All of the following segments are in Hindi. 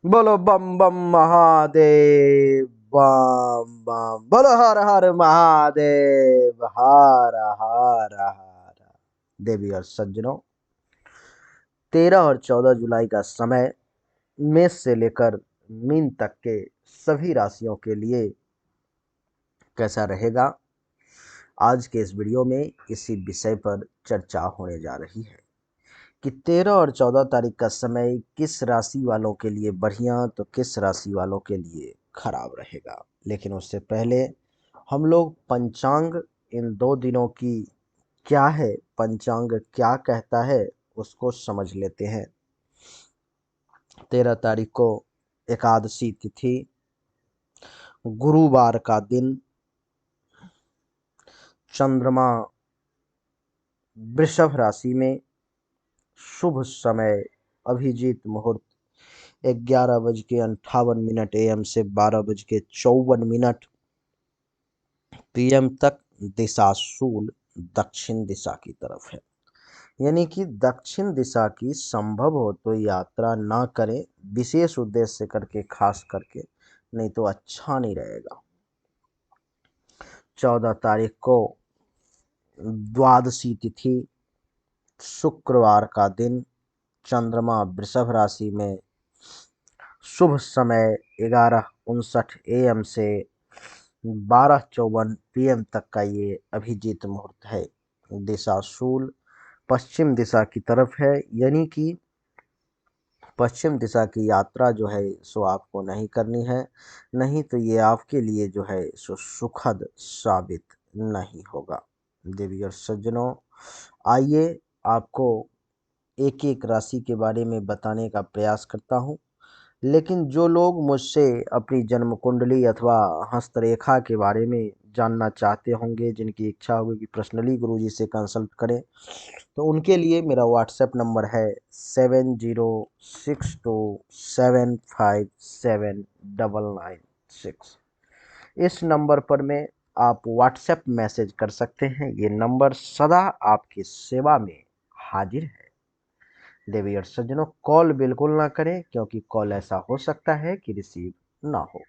बोलो बम बम महादेव, बम बम बोलो, हर हर महादेव, हर हर हर। देवी और सज्जनों, 13 और 14 जुलाई का समय मेष से लेकर मीन तक के सभी राशियों के लिए कैसा रहेगा, आज के इस वीडियो में इसी विषय पर चर्चा होने जा रही है कि 13 और 14 तारीख का समय किस राशि वालों के लिए बढ़िया तो किस राशि वालों के लिए खराब रहेगा। लेकिन उससे पहले हम लोग पंचांग इन 2 दिनों की क्या है, पंचांग क्या कहता है, उसको समझ लेते हैं। 13 तारीख को एकादशी तिथि, गुरुवार का दिन, चंद्रमा वृषभ राशि में, शुभ समय अभिजीत मुहूर्त 11:58 AM से 12:54 PM तक, दिशा शूल दक्षिण दिशा की तरफ है। यानी कि दक्षिण दिशा की संभव हो तो यात्रा ना करें, विशेष उद्देश्य करके, खास करके, नहीं तो अच्छा नहीं रहेगा। 14 तारीख को द्वादशी तिथि, शुक्रवार का दिन, चंद्रमा वृषभ राशि में, शुभ समय 11:59 AM से 12:54 PM तक का ये अभिजीत मुहूर्त है। दिशा शूल पश्चिम दिशा की तरफ है, यानी कि पश्चिम दिशा की यात्रा जो है सो आपको नहीं करनी है, नहीं तो ये आपके लिए जो है सो सुखद साबित नहीं होगा। देवी और सज्जनों, आइए आपको एक एक राशि के बारे में बताने का प्रयास करता हूँ। लेकिन जो लोग मुझसे अपनी जन्म कुंडली अथवा हस्तरेखा के बारे में जानना चाहते होंगे, जिनकी इच्छा होगी कि पर्सनली गुरुजी से कंसल्ट करें, तो उनके लिए मेरा व्हाट्सएप नंबर है 7062757996। इस नंबर पर में आप व्हाट्सएप मैसेज कर सकते हैं। ये नंबर सदा आपकी सेवा में हाजिर है। देवी और सज्जनों, कॉल बिल्कुल ना करें, क्योंकि कॉल ऐसा हो सकता है कि रिसीव ना हो।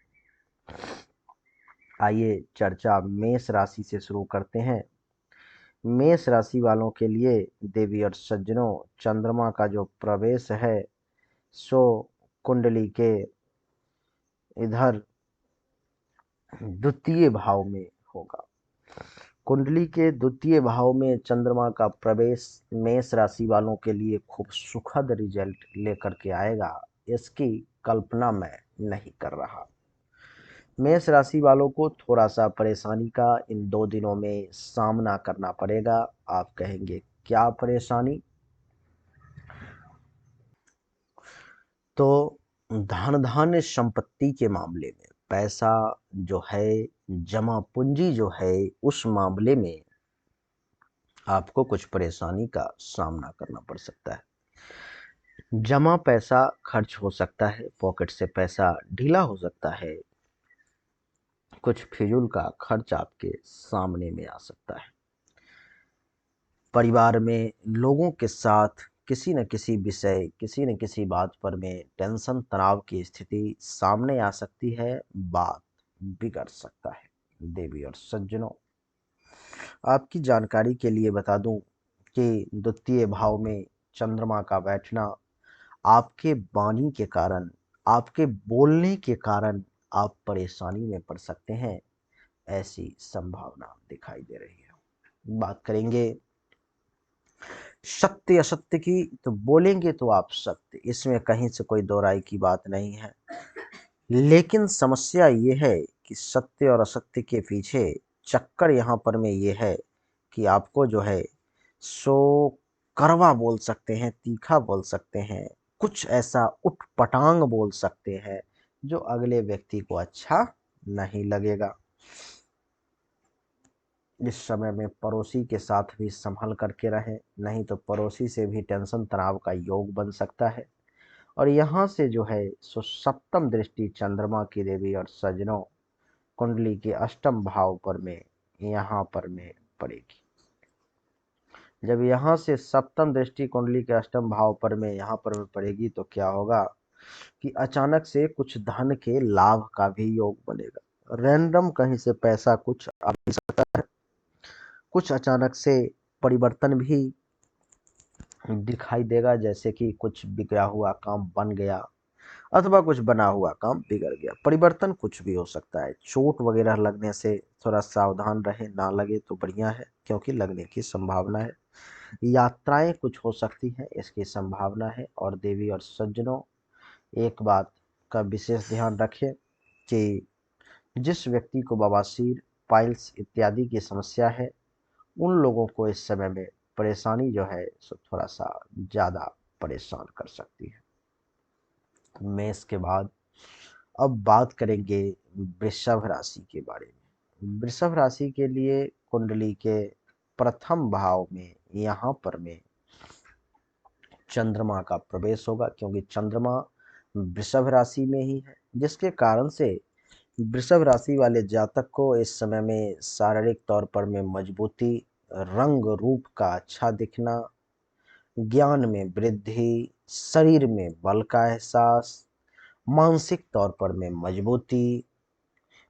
आइए चर्चा मेष राशि से शुरू करते हैं। मेष राशि वालों के लिए देवी और सज्जनों, चंद्रमा का जो प्रवेश है सो कुंडली के इधर द्वितीय भाव में होगा। कुंडली के द्वितीय भाव में चंद्रमा का प्रवेश मेष राशि वालों के लिए खूब सुखद रिजल्ट लेकर के आएगा, इसकी कल्पना मैं नहीं कर रहा। मेष राशि वालों को थोड़ा सा परेशानी का इन 2 दिनों में सामना करना पड़ेगा। आप कहेंगे क्या परेशानी? तो धन धान्य संपत्ति के मामले में, पैसा जो है, जमा पूंजी जो है, उस मामले में आपको कुछ परेशानी का सामना करना पड़ सकता है। जमा पैसा खर्च हो सकता है, पॉकेट से पैसा ढीला हो सकता है, कुछ फिजूल का खर्च आपके सामने में आ सकता है। परिवार में लोगों के साथ किसी न किसी विषय, किसी न किसी बात पर में टेंशन तनाव की स्थिति सामने आ सकती है, बात बिगड़ सकता है। देवी और सज्जनों, आपकी जानकारी के लिए बता दूं कि द्वितीय भाव में चंद्रमा का बैठना आपके वाणी के कारण, आपके बोलने के कारण आप परेशानी में पड़ सकते हैं, ऐसी संभावना दिखाई दे रही है। बात करेंगे सत्य असत्य की, तो बोलेंगे तो आप सत्य, इसमें कहीं से कोई दो राय की बात नहीं है। लेकिन समस्या ये है कि सत्य और असत्य के पीछे चक्कर यहाँ पर में ये है कि आपको जो है सो कड़वा बोल सकते हैं, तीखा बोल सकते हैं, कुछ ऐसा उटपटांग बोल सकते हैं जो अगले व्यक्ति को अच्छा नहीं लगेगा। इस समय में पड़ोसी के साथ भी संभल करके रहें, नहीं तो पड़ोसी से भी टेंशन तनाव का योग बन सकता है। और यहाँ से जो है सो सप्तम दृष्टि चंद्रमा की देवी और सज्जनों कुंडली के अष्टम भाव पर में यहाँ पर में पड़ेगी। जब यहाँ से सप्तम दृष्टि कुंडली के अष्टम भाव पर में यहाँ पर में पड़ेगी तो क्या होगा कि अचानक से कुछ धन के लाभ का भी योग बनेगा। रैंडम कहीं से पैसा कुछ आ भी सकता है, कुछ अचानक से परिवर्तन भी दिखाई देगा, जैसे कि कुछ बिगड़ा हुआ काम बन गया अथवा कुछ बना हुआ काम बिगड़ गया। परिवर्तन कुछ भी हो सकता है। चोट वगैरह लगने से थोड़ा सावधान रहे, ना लगे तो बढ़िया है क्योंकि लगने की संभावना है। यात्राएं कुछ हो सकती हैं, इसकी संभावना है। और देवी और सज्जनों, एक बात का विशेष ध्यान रखें कि जिस व्यक्ति को बवासीर, पाइल्स इत्यादि की समस्या है, उन लोगों को इस समय में परेशानी जो है सो थोड़ा सा ज़्यादा परेशान कर सकती है। मेष के बाद अब बात करेंगे वृषभ राशि के बारे में। वृषभ राशि के लिए कुंडली के प्रथम भाव में यहाँ पर में चंद्रमा का प्रवेश होगा, क्योंकि चंद्रमा वृषभ राशि में ही है, जिसके कारण से वृषभ राशि वाले जातक को इस समय में शारीरिक तौर पर में मजबूती, रंग रूप का अच्छा दिखना, ज्ञान में वृद्धि, शरीर में बल का एहसास, मानसिक तौर पर में मजबूती,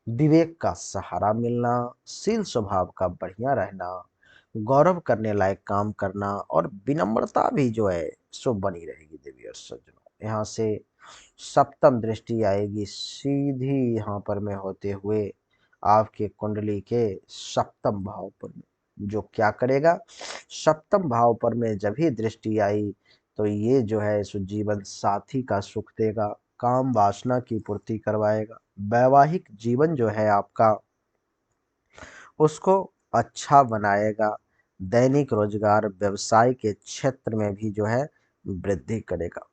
विवेक का सहारा मिलना, शील स्वभाव का बढ़िया रहना, गौरव करने लायक काम करना और विनम्रता भी जो है सो बनी रहेगी। देवी और सज्जनों, यहाँ से सप्तम दृष्टि आएगी सीधी यहाँ पर में होते हुए आपके कुंडली के सप्तम भाव पर में, जो क्या करेगा, सप्तम भाव पर में जब ही दृष्टि आई तो ये जो है सो जीवन साथी का सुख देगा, काम वासना की पूर्ति करवाएगा, वैवाहिक जीवन जो है आपका उसको अच्छा बनाएगा, दैनिक रोजगार व्यवसाय के क्षेत्र में भी जो है वृद्धि करेगा।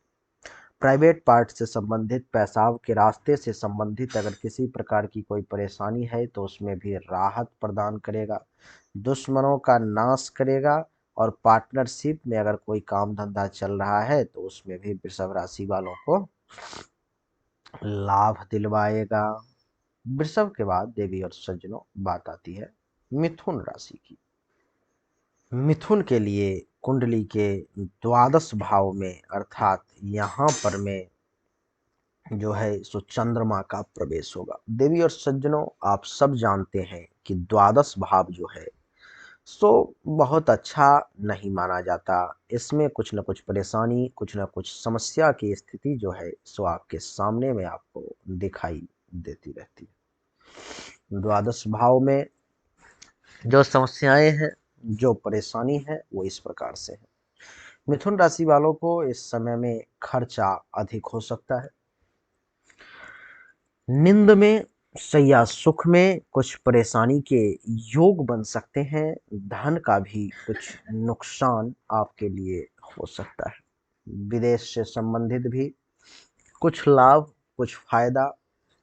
प्राइवेट पार्ट से संबंधित, पेशाब के रास्ते से संबंधित अगर किसी प्रकार की कोई परेशानी है तो उसमें भी राहत प्रदान करेगा, दुश्मनों का नाश करेगा। और पार्टनरशिप में अगर कोई काम धंधा चल रहा है तो उसमें भी वृषभ राशि वालों को लाभ दिलवाएगा। वृषभ के बाद देवी और सज्जनों बात आती है मिथुन राशि की। मिथुन के लिए कुंडली के द्वादश भाव में अर्थात यहाँ पर में जो है सो चंद्रमा का प्रवेश होगा। देवी और सज्जनों, आप सब जानते हैं कि द्वादश भाव जो है सो बहुत अच्छा नहीं माना जाता। इसमें कुछ न कुछ परेशानी, कुछ न कुछ समस्या की स्थिति जो है सो आपके सामने में आपको दिखाई देती रहती है। द्वादश भाव में जो समस्याएं हैं, जो परेशानी है, वो इस प्रकार से है। मिथुन राशि वालों को इस समय में खर्चा अधिक हो सकता है। नींद में, शैया सुख में कुछ परेशानी के योग बन सकते हैं। धन का भी कुछ नुकसान आपके लिए हो सकता है। विदेश से संबंधित भी कुछ लाभ, कुछ फायदा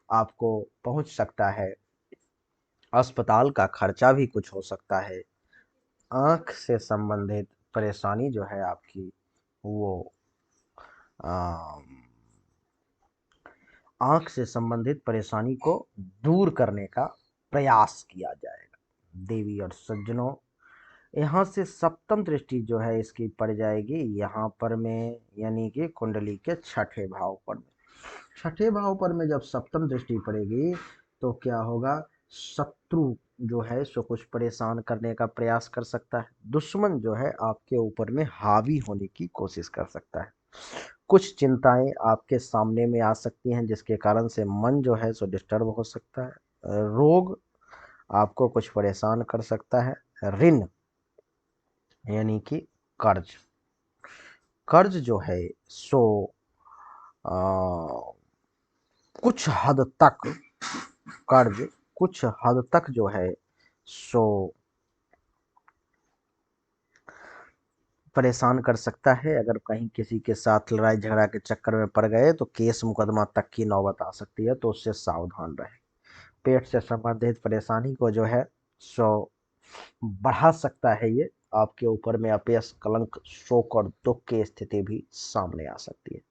आपको पहुंच सकता है। अस्पताल का खर्चा भी कुछ हो सकता है। आंख से संबंधित परेशानी जो है आपकी वो आंख से संबंधित परेशानी को दूर करने का प्रयास किया जाएगा। देवी और सज्जनों, यहाँ से सप्तम दृष्टि जो है इसकी पड़ जाएगी यहाँ पर में, यानी कि कुंडली के छठे भाव पर में। छठे भाव पर में जब सप्तम दृष्टि पड़ेगी तो क्या होगा, शत्रु जो है सो कुछ परेशान करने का प्रयास कर सकता है। दुश्मन जो है आपके ऊपर में हावी होने की कोशिश कर सकता है। कुछ चिंताएं आपके सामने में आ सकती हैं जिसके कारण से मन जो है सो डिस्टर्ब हो सकता है। रोग आपको कुछ परेशान कर सकता है। ऋण यानी कि कर्ज, कर्ज जो है सो आ, कुछ हद तक कर्ज कुछ हद तक जो है सो परेशान कर सकता है। अगर कहीं किसी के साथ लड़ाई झगड़ा के चक्कर में पड़ गए तो केस मुकदमा तक की नौबत आ सकती है, तो उससे सावधान रहें। पेट से संबंधित परेशानी को जो है सो बढ़ा सकता है। ये आपके ऊपर में अपयश, कलंक, शोक और दुख की स्थिति भी सामने आ सकती है।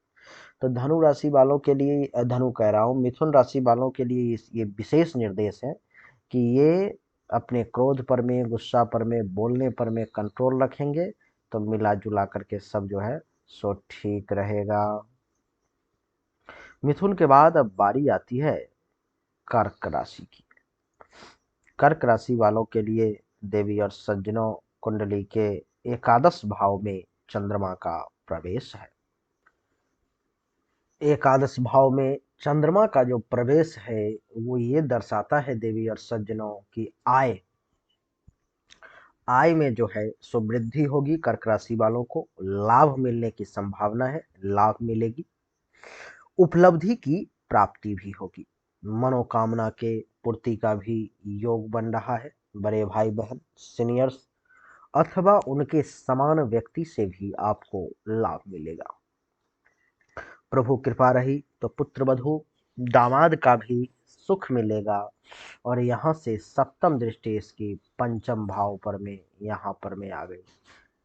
तो धनु राशि वालों के लिए, धनु कह रहा हूँ, मिथुन राशि वालों के लिए ये विशेष निर्देश है कि ये अपने क्रोध पर में, गुस्सा पर में, बोलने पर में कंट्रोल रखेंगे तो मिला जुला करके सब जो है सो ठीक रहेगा। मिथुन के बाद अब बारी आती है कर्क राशि की। कर्क राशि वालों के लिए देवी और सज्जनों, कुंडली के एकादश भाव में चंद्रमा का प्रवेश है। एकादश भाव में चंद्रमा का जो प्रवेश है वो ये दर्शाता है देवी और सज्जनों की आय में जो है सो वृद्धि होगी। कर्क राशि वालों को लाभ मिलने की संभावना है, लाभ मिलेगी। उपलब्धि की प्राप्ति भी होगी। मनोकामना के पूर्ति का भी योग बन रहा है। बड़े भाई बहन, सीनियर्स अथवा उनके समान व्यक्ति से भी आपको लाभ मिलेगा। प्रभु कृपा रही तो पुत्र वधू, दामाद का भी सुख मिलेगा। और यहाँ से सप्तम दृष्टि इसकी पंचम भाव पर में यहाँ पर में आ गई।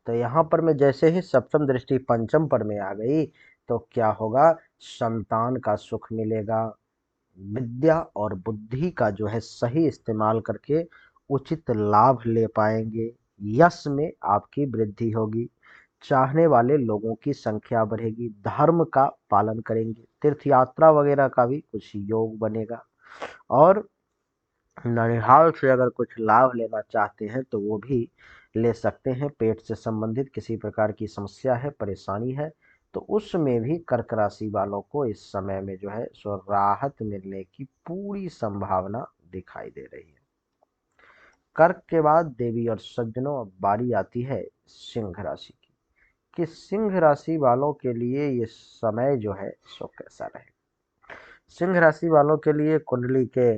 तो यहाँ पर में जैसे ही सप्तम दृष्टि पंचम पर में आ गई तो क्या होगा, संतान का सुख मिलेगा। विद्या और बुद्धि का जो है सही इस्तेमाल करके उचित लाभ ले पाएंगे। यश में आपकी वृद्धि होगी। चाहने वाले लोगों की संख्या बढ़ेगी। धर्म का पालन करेंगे। तीर्थ यात्रा वगैरह का भी कुछ योग बनेगा। और ननिहाल से अगर कुछ लाभ लेना चाहते हैं तो वो भी ले सकते हैं। पेट से संबंधित किसी प्रकार की समस्या है, परेशानी है, तो उसमें भी कर्क राशि वालों को इस समय में जो है सो राहत मिलने की पूरी संभावना दिखाई दे रही है। कर्क के बाद देवी और सज्जनों अब बारी आती है सिंह राशि की, कि सिंह राशि वालों के लिए ये समय जो है सो कैसा रहे। सिंह राशि वालों के लिए कुंडली के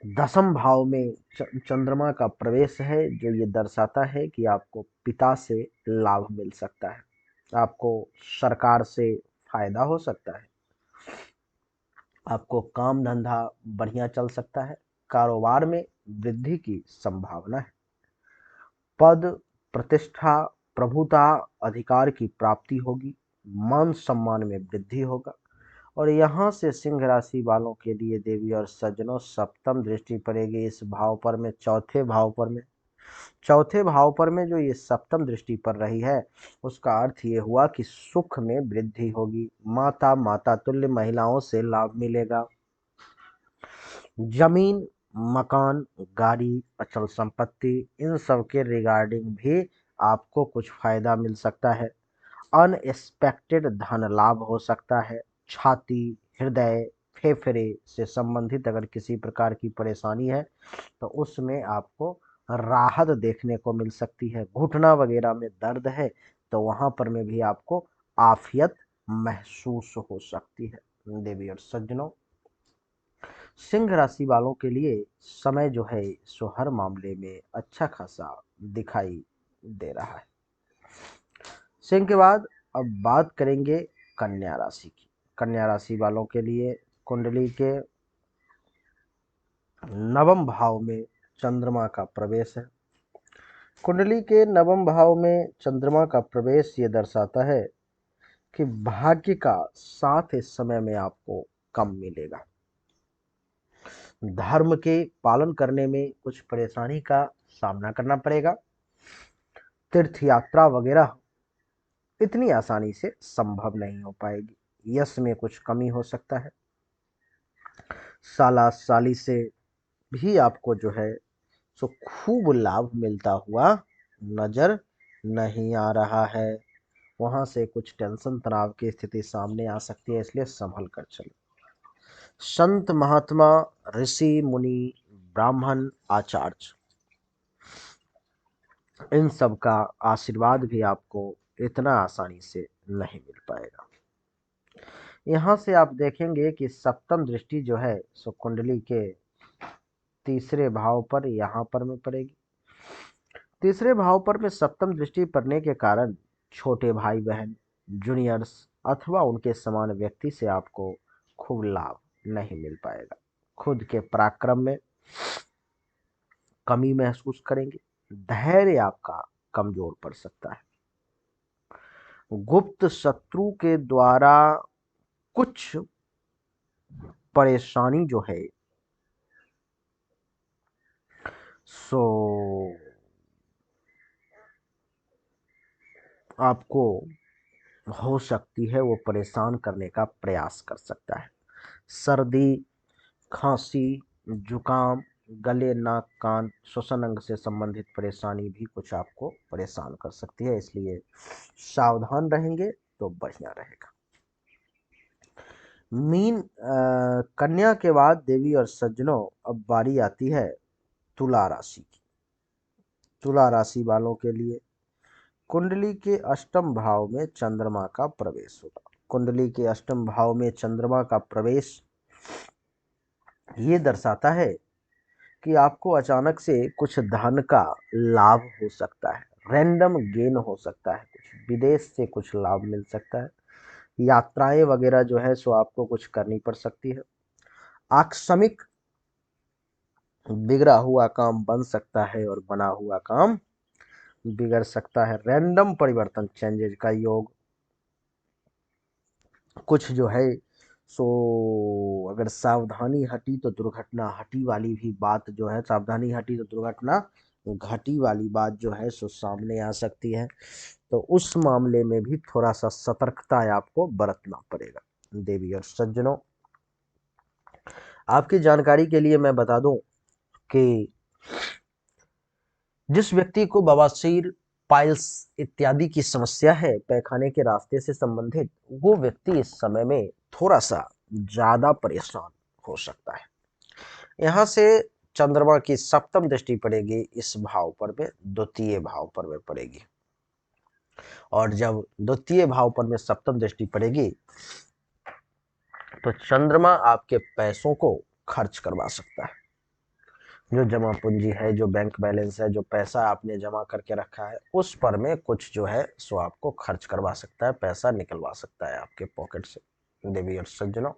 दसम भाव में चंद्रमा का प्रवेश है, जो ये दर्शाता है कि आपको पिता से लाभ मिल सकता है। आपको सरकार से फायदा हो सकता है। आपको काम धंधा बढ़िया चल सकता है। कारोबार में वृद्धि की संभावना है। पद, प्रतिष्ठा, प्रभुता, अधिकार की प्राप्ति होगी। मान सम्मान में वृद्धि होगा। और यहाँ से सिंह राशि वालों के लिए देवी और सज्जनों सप्तम दृष्टि पड़ेगी इस भाव पर में, चौथे भाव पर में। चौथे भाव पर में जो ये सप्तम दृष्टि पर रही है उसका अर्थ ये हुआ कि सुख में वृद्धि होगी। माता तुल्य महिलाओं से लाभ मिलेगा। जमीन, मकान, गाड़ी, अचल संपत्ति, इन सब के रिगार्डिंग भी आपको कुछ फायदा मिल सकता है। अनएक्सपेक्टेड धन लाभ हो सकता है। छाती, हृदय, फेफड़े से संबंधित अगर किसी प्रकार की परेशानी है तो उसमें आपको राहत देखने को मिल सकती है। घुटना वगैरह में दर्द है तो वहां पर में भी आपको आफियत महसूस हो सकती है। देवी और सज्जनों, सिंह राशि वालों के लिए समय जो है सो हर मामले में अच्छा खासा दिखाई दे रहा है। सिंह के बाद अब बात करेंगे कन्या राशि की। कन्या राशि वालों के लिए कुंडली के नवम भाव में चंद्रमा का प्रवेश है। कुंडली के नवम भाव में चंद्रमा का प्रवेश ये दर्शाता है कि भाग्य का साथ इस समय में आपको कम मिलेगा। धर्म के पालन करने में कुछ परेशानी का सामना करना पड़ेगा। तीर्थ यात्रा वगैरह इतनी आसानी से संभव नहीं हो पाएगी। यश में कुछ कमी हो सकता है। साला साली से भी आपको जो है सो खूब लाभ मिलता हुआ नजर नहीं आ रहा है। वहां से कुछ टेंशन तनाव की स्थिति सामने आ सकती है, इसलिए संभल कर चलो। संत महात्मा, ऋषि मुनि, ब्राह्मण, आचार्य, इन सब का आशीर्वाद भी आपको इतना आसानी से नहीं मिल पाएगा। यहाँ से आप देखेंगे कि सप्तम दृष्टि जो है सो कुंडली के तीसरे भाव पर यहाँ पर में पड़ेगी। तीसरे भाव पर में सप्तम दृष्टि पड़ने के कारण छोटे भाई बहन, जूनियर्स अथवा उनके समान व्यक्ति से आपको खूब लाभ नहीं मिल पाएगा। खुद के पराक्रम में कमी महसूस करेंगे। धैर्य आपका कमजोर पड़ सकता है। गुप्त शत्रु के द्वारा कुछ परेशानी जो है सो आपको हो सकती है वो परेशान करने का प्रयास कर सकता है। सर्दी, खांसी, जुकाम, गले, नाक, कान, श्वसन अंग से संबंधित परेशानी भी कुछ आपको परेशान कर सकती है, इसलिए सावधान रहेंगे तो बढ़िया रहेगा। कन्या के बाद देवी और सज्जनों, अब बारी आती है तुला राशि की। तुला राशि वालों के लिए कुंडली के अष्टम भाव में चंद्रमा का प्रवेश होगा। कुंडली के अष्टम भाव में चंद्रमा का प्रवेश ये दर्शाता है कि आपको अचानक से कुछ धन का लाभ हो सकता है, रैंडम गेन हो सकता है, कुछ विदेश से कुछ लाभ मिल सकता है, यात्राएं वगैरह जो है सो आपको कुछ करनी पड़ सकती है। आकस्मिक बिगड़ा हुआ काम बन सकता है और बना हुआ काम बिगड़ सकता है। रैंडम परिवर्तन, चेंजेज का योग कुछ जो है सो, अगर सावधानी हटी तो दुर्घटना हटी वाली भी बात जो है, सावधानी हटी तो दुर्घटना घटी वाली बात जो है सो सामने आ सकती है। तो उस मामले में भी थोड़ा सा सतर्कता आपको बरतना पड़ेगा। देवी और सज्जनों, आपकी जानकारी के लिए मैं बता दूं कि जिस व्यक्ति को बवासीर, पाइल्स इत्यादि की समस्या है, पैखाने के रास्ते से संबंधित, वो व्यक्ति इस समय में थोड़ा सा ज्यादा परेशान हो सकता है। यहाँ से चंद्रमा की सप्तम दृष्टि पड़ेगी इस भाव पर में, द्वितीय भाव पर में पड़ेगी, और जब द्वितीय भाव पर में सप्तम दृष्टि पड़ेगी तो चंद्रमा आपके पैसों को खर्च करवा सकता है। जो जमा पूंजी है, जो बैंक बैलेंस है, जो पैसा आपने जमा करके रखा है, उस पर में कुछ जो है सो आपको खर्च करवा सकता है, पैसा निकलवा सकता है आपके पॉकेट से। देवी और सज्जनों,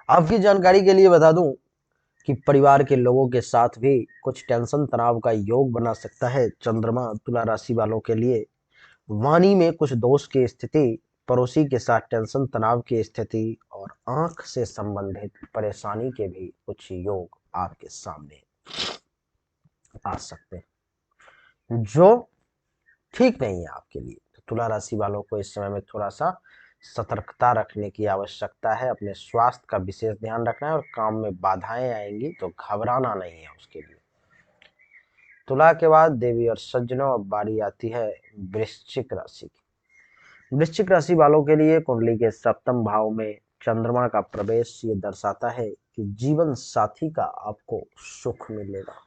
आपकी जानकारी के लिए बता दूं कि परिवार के लोगों के साथ भी कुछ टेंशन तनाव का योग बना सकता है चंद्रमा तुला राशि वालों के लिए। वाणी में कुछ दोष की स्थिति, पड़ोसी के साथ टेंशन तनाव की स्थिति और आंख से संबंधित परेशानी के भी कुछ योग आपके सामने आ सकते हैं, जो ठीक नहीं है आपके लिए। तो तुला राशि वालों को इस समय में थोड़ा सा सतर्कता रखने की आवश्यकता है, अपने स्वास्थ्य का विशेष ध्यान रखना है, और काम में बाधाएं आएंगी तो घबराना नहीं है उसके लिए। तुला के बाद देवी और सज्जनों, अब बारी आती है वृश्चिक राशि की। वृश्चिक राशि वालों के लिए कुंडली के सप्तम भाव में चंद्रमा का प्रवेश ये दर्शाता है कि जीवन साथी का आपको सुख मिलेगा,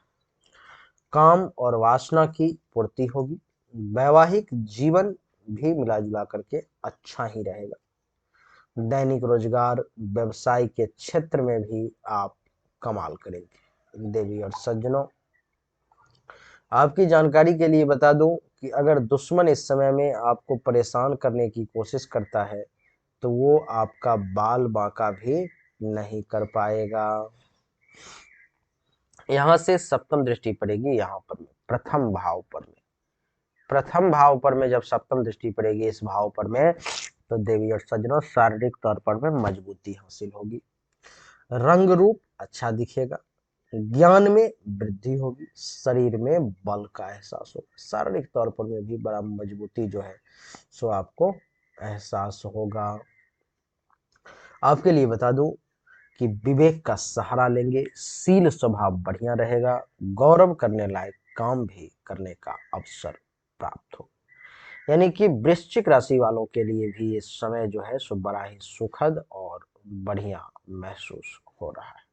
काम और वासना की पूर्ति होगी, वैवाहिक जीवन भी मिला जुला करके अच्छा ही रहेगा। दैनिक रोजगार, व्यवसाय के क्षेत्र में भी आप कमाल करेंगे। देवी और सज्जनों, आपकी जानकारी के लिए बता दूं कि अगर दुश्मन इस समय में आपको परेशान करने की कोशिश करता है तो वो आपका बाल बांका भी नहीं कर पाएगा। यहां से सप्तम दृष्टि पड़ेगी यहाँ पर में, प्रथम भाव पर में। प्रथम भाव पर में जब सप्तम दृष्टि पड़ेगी इस भाव पर में, तो देवी और सज्जनों शारीरिक तौर पर में मजबूती हासिल होगी, रंग रूप अच्छा दिखेगा, ज्ञान में वृद्धि होगी, शरीर में बल का एहसास होगा, शारीरिक तौर पर में भी बड़ा मजबूती जो है सो आपको एहसास होगा। आपके लिए बता दूं कि विवेक का सहारा लेंगे, शील स्वभाव बढ़िया रहेगा, गौरव करने लायक काम भी करने का अवसर प्राप्त हो। यानी कि वृश्चिक राशि वालों के लिए भी इस समय जो है सो बड़ा ही सुखद और बढ़िया महसूस हो रहा है।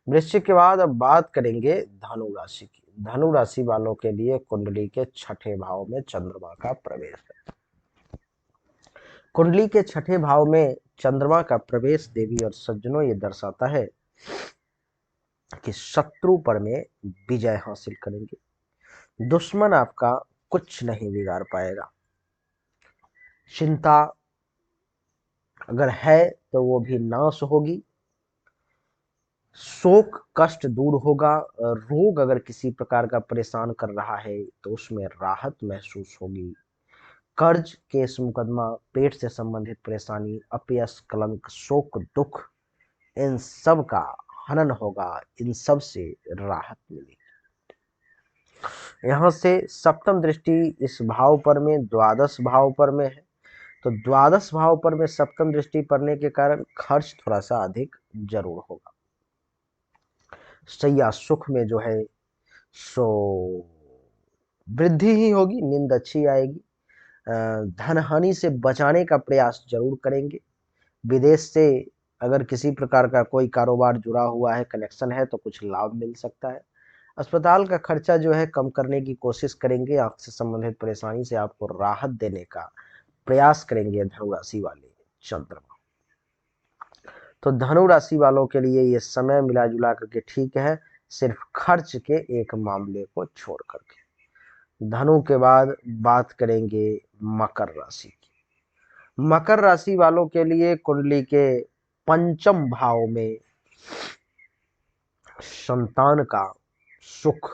वृश्चिक के बाद अब बात करेंगे धनु राशि की। धनु राशि वालों के लिए कुंडली के छठे भाव में चंद्रमा का प्रवेश है। कुंडली के छठे भाव में चंद्रमा का प्रवेश देवी और सज्जनों ये दर्शाता है कि शत्रु पर में विजय हासिल करेंगे, दुश्मन आपका कुछ नहीं बिगाड़ पाएगा। चिंता अगर है तो वो भी नाश होगी, शोक कष्ट दूर होगा, रोग अगर किसी प्रकार का परेशान कर रहा है तो उसमें राहत महसूस होगी, कर्ज, केस, मुकदमा, पेट से संबंधित परेशानी, अपयश, कलंक, शोक, दुख, इन सब का हनन होगा, इन सब से राहत मिलेगी। यहाँ से सप्तम दृष्टि इस भाव पर में द्वादश भाव पर में है, तो द्वादश भाव पर में सप्तम दृष्टि पड़ने के कारण खर्च थोड़ा सा अधिक जरूर होगा। शैया सुख में जो है सो वृद्धि ही होगी, नींद अच्छी आएगी। धन हानि से बचाने का प्रयास जरूर करेंगे। विदेश से अगर किसी प्रकार का कोई कारोबार जुड़ा हुआ है, कनेक्शन है, तो कुछ लाभ मिल सकता है। अस्पताल का खर्चा जो है कम करने की कोशिश करेंगे। आंख से संबंधित परेशानी से आपको राहत देने का प्रयास करेंगे धनु राशि वाले चंद्रमा। तो धनु राशि वालों के लिए ये समय मिला जुला करके ठीक है, सिर्फ खर्च के एक मामले को छोड़ करके। धनु के बाद बात करेंगे मकर राशि की। मकर राशि वालों के लिए कुंडली के पंचम भाव में संतान का सुख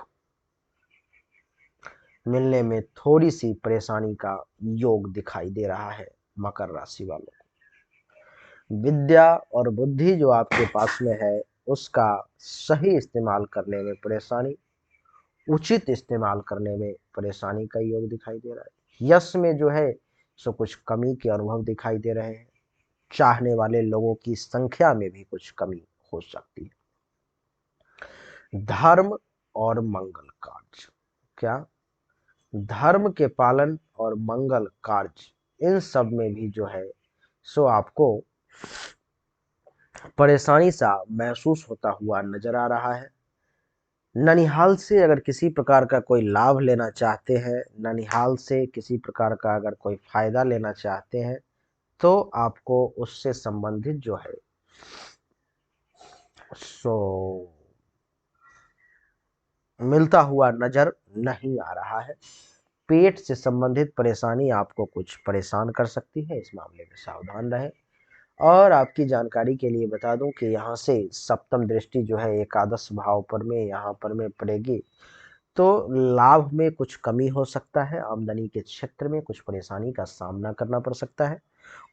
मिलने में थोड़ी सी परेशानी का योग दिखाई दे रहा है मकर राशि वालों को। विद्या और बुद्धि जो आपके पास में है उसका सही इस्तेमाल करने में परेशानी, उचित इस्तेमाल करने में परेशानी का योग दिखाई दे रहा है। यश में जो है सो कुछ कमी के अनुभव दिखाई दे रहे हैं। चाहने वाले लोगों की संख्या में भी कुछ कमी हो सकती है। धर्म और मंगल कार्य, क्या धर्म के पालन और मंगल कार्य, इन सब में भी जो है सो आपको परेशानी सा महसूस होता हुआ नजर आ रहा है। ननिहाल से अगर किसी प्रकार का कोई लाभ लेना चाहते हैं, ननिहाल से किसी प्रकार का अगर कोई फायदा लेना चाहते हैं, तो आपको उससे संबंधित जो है सो मिलता हुआ नजर नहीं आ रहा है। पेट से संबंधित परेशानी आपको कुछ परेशान कर सकती है, इस मामले में सावधान रहें। और आपकी जानकारी के लिए बता दूं कि यहाँ से सप्तम दृष्टि जो है एकादश भाव पर में यहाँ पर में पड़ेगी, तो लाभ में कुछ कमी हो सकता है। आमदनी के क्षेत्र में कुछ परेशानी का सामना करना पड़ सकता है।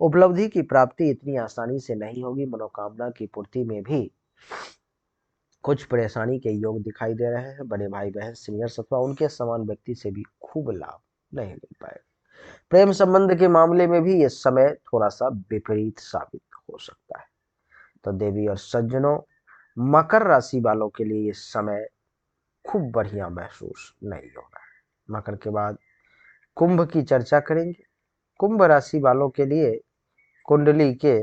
उपलब्धि की प्राप्ति इतनी आसानी से नहीं होगी। मनोकामना की पूर्ति में भी कुछ परेशानी के योग दिखाई दे रहे हैं। बड़े भाई बहन, सीनियर्स अथवा उनके समान व्यक्ति से भी खूब लाभ नहीं मिल पाएगा। प्रेम संबंध के मामले में भी ये समय थोड़ा सा विपरीत साबित हो सकता है। तो देवी और सज्जनों, मकर राशि वालों के लिए ये समय खूब बढ़िया महसूस नहीं हो रहा है। मकर के बाद कुंभ की चर्चा करेंगे। कुंभ राशि वालों के लिए कुंडली के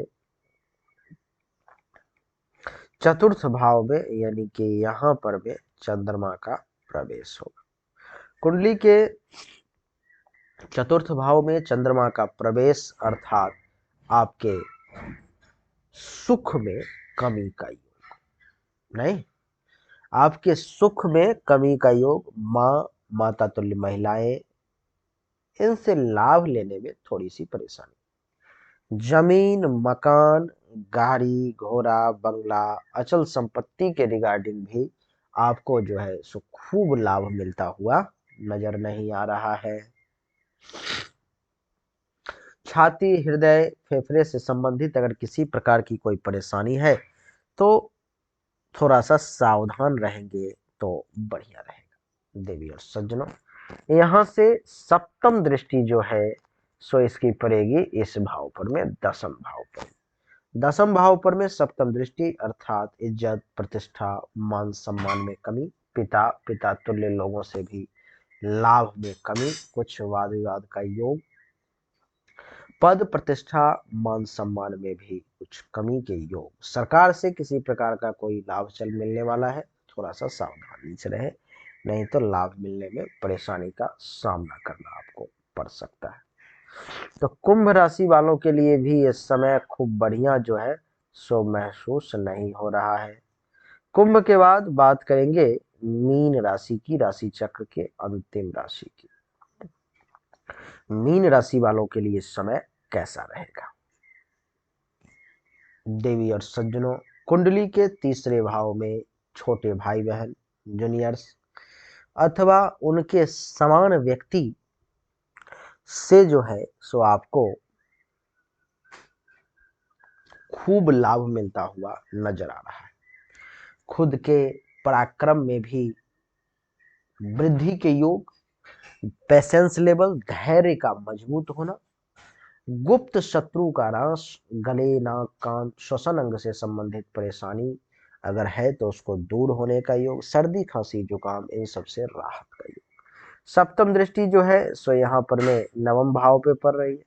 चतुर्थ भाव में यानी कि यहाँ पर में चंद्रमा का प्रवेश होगा। कुंडली के चतुर्थ भाव में चंद्रमा का प्रवेश अर्थात आपके सुख में कमी का योग, नहीं, आपके सुख में कमी का योग। माँ, माता तुल्य महिलाएं, इनसे लाभ लेने में थोड़ी सी परेशानी। जमीन, मकान, गाड़ी घोड़ा, बंगला, अचल संपत्ति के रिगार्डिंग भी आपको जो है सो खूब लाभ मिलता हुआ नजर नहीं आ रहा है। छाती, हृदय, फेफड़े से संबंधित अगर किसी प्रकार की कोई परेशानी है तो थोड़ा सा सावधान रहेंगे तो बढ़िया रहेगा। देवी और सज्जनों, यहाँ से सप्तम दृष्टि जो है सो इसकी पड़ेगी इस भाव पर में, दसम भाव पर। दसम भाव पर में सप्तम दृष्टि अर्थात इज्जत, प्रतिष्ठा, मान सम्मान में कमी, पिता तुल्य लोगों से भी लाभ में कमी, कुछ वाद विवाद का योग, पद प्रतिष्ठा मान सम्मान में भी कुछ कमी के योग, सरकार से किसी प्रकार का कोई लाभ चल मिलने वाला है, थोड़ा सा सावधानी से रहे, नहीं तो लाभ मिलने में परेशानी का सामना करना आपको पड़ सकता है। तो कुंभ राशि वालों के लिए भी ये समय खूब बढ़िया जो है सो महसूस नहीं हो रहा है। कुंभ के बाद बात करेंगे मीन राशि की, राशि चक्र के अंतिम राशि की। मीन राशि वालों के लिए समय कैसा रहेगा? देवी और सज्जनों, कुंडली के तीसरे भाव में छोटे भाई बहन, जूनियर्स अथवा उनके समान व्यक्ति से जो है सो आपको खूब लाभ मिलता हुआ नजर आ रहा है। खुद के पराक्रम में भी वृद्धि के योग, पेशेंस लेवल, धैर्य का मजबूत होना, गुप्त शत्रु का नाश, गले, नाक, कान, श्वसन अंग से संबंधित परेशानी अगर है तो उसको दूर होने का योग, सर्दी, खांसी, जुकाम, इन सब से राहत का योग। सप्तम दृष्टि जो है सो यहाँ पर में नवम भाव पे पड़ रही है,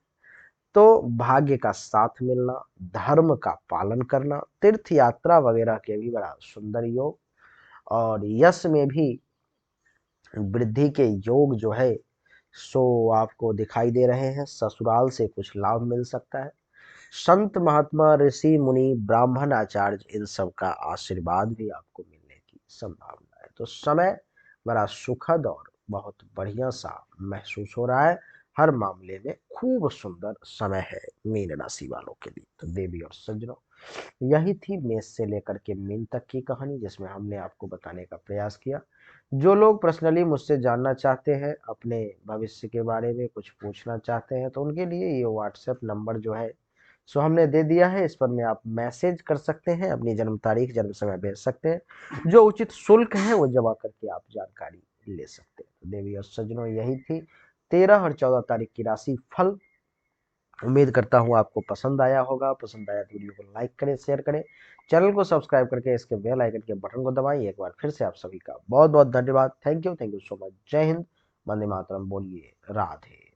तो भाग्य का साथ मिलना, धर्म का पालन करना, तीर्थ यात्रा वगैरह के भी बड़ा सुंदर योग, और यश में भी वृद्धि के योग जो है सो आपको दिखाई दे रहे हैं। ससुराल से कुछ लाभ मिल सकता है। संत महात्मा, ऋषि मुनि, ब्राह्मण, आचार्य, इन सब का आशीर्वाद भी आपको मिलने की संभावना है। तो समय बड़ा सुखद और बहुत बढ़िया सा महसूस हो रहा है। हर मामले में खूब सुंदर समय है मीन राशि वालों के लिए। तो देवी और सज्जनों, यही थी मेष से लेकर के मीन तक की कहानी, जिसमें हमने आपको बताने का प्रयास किया। जो लोग पर्सनली मुझसे जानना चाहते हैं, अपने भविष्य के बारे में कुछ पूछना चाहते हैं, तो उनके लिए ये व्हाट्सएप नंबर जो है सो हमने दे दिया है। इस पर में आप मैसेज कर सकते हैं, अपनी जन्म तारीख, जन्म समय भेज सकते हैं। जो उचित शुल्क है वो जमा करके आप जानकारी ले सकते हैं। तो देवी और सज्जनों, यही थी 13 और 14 तारीख की राशि फल। उम्मीद करता हूँ आपको पसंद आया होगा। पसंद आया तो वीडियो को लाइक करें, शेयर करें, चैनल को सब्सक्राइब करके इसके बेल आइकन के बटन को दबाएं। एक बार फिर से आप सभी का बहुत बहुत धन्यवाद। Thank you so much. जय हिंद, वंदे मातरम। बोलिए राधे।